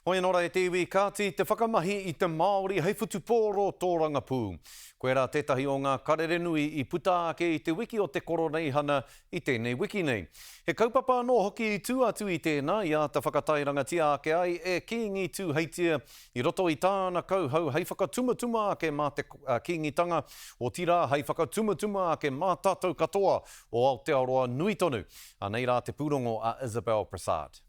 Hoi anōra e te iwi kāti, te whakamahi i te Māori hei whutupōro tō rangapū. Koe rā tētahi o ngā karere-nui i puta ake i te wiki o te koronehana i tēnei wiki nei. He kaupapa anō hoki i tū atu i tēnā, i a ta whakatairangatia ake ai e kiingi tū heitia i roto i tāna kauhau hei whakatumatuma ake mā te kiingitanga o tira hei whakatumatuma ake mā tātou katoa o Aotearoa nui tonu. Anei rā te pūrongo a Isabel Prasad.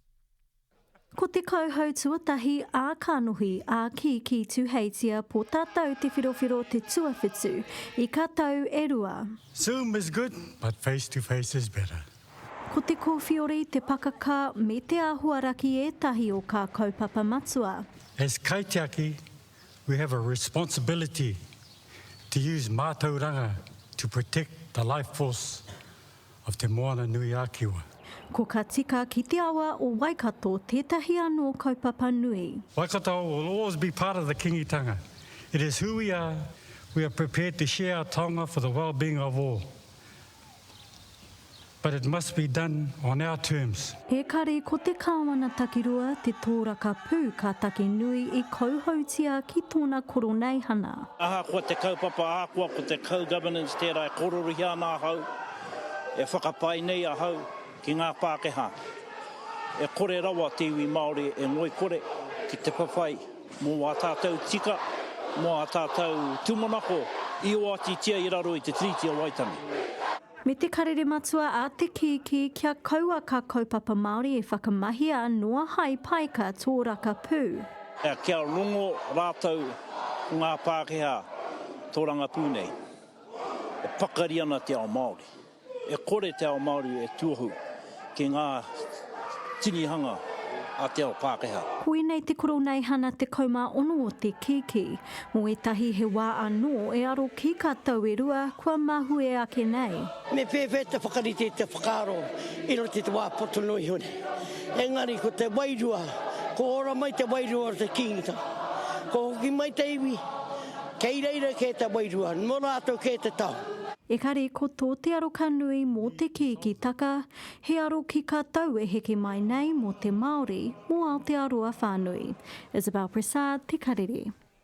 Ko te kauhau tuatahi a kānohi a ki tu heitia po tātou te whirowhiro te tuawhitu I kātou e rua. Zoom is good, but face-to-face is better. Ko te kōwhiori te pakaka me te āhuaraki ētahi o kā kaupapa matua. As kaitiaki, we have a responsibility to use mātauranga to protect the life force of te moana nui ākiwa. Ko ka tika ki te awa o Waikato tētahi anō kaupapa nui. Waikato will always be part of the kingitanga. It is who we are. We are prepared to share our taonga for the well-being of all. But it must be done on our terms. He kare ko te kāwana takirua te tōraka pū ka take nui I kauhautia ki tōna koroneihana. Aha kua te kaupapa, aha kua ko te co-governance tērā e kororihi ana hau, e whakapai nei a hau ki ngā Pākehā. E kore rawa te iwi Māori e ngoi kore ki te pawhai mō a tātou tika, mō a tātou tūmanako I o ati tia I raro I te triti o Waitangi. Me te karere matua a te kiki kia kaua ka kaupapa Māori e whakamahia noa hai paika tōraka pū. Kia rongo rātou ngā Pākehā tō rangapū nei. E pakari ana te ao Māori. E kore te ao Māori e tuahu ki ngā tinihanga a te ao Pākehā. Koe nei te koroneihana te kaumā ono o te kiki. Mo etahi he wā anō e aro ki kātou e rua kua mahue ake nei. Me pewhe te whakarite te whakaro I ro te wā potonoi hone. Engari ko te wairua, ko ora mai te wairua o te kingita. Ko hoki mai te iwi, kei reira ke te wairua, no rātou ke te tau. E kare ko tō te aroka nui mō te kiki taka, he aro ki kātou e heke mai nei mō te Māori mō Aotearoa whānui. Isabel Prasad, Te Karere.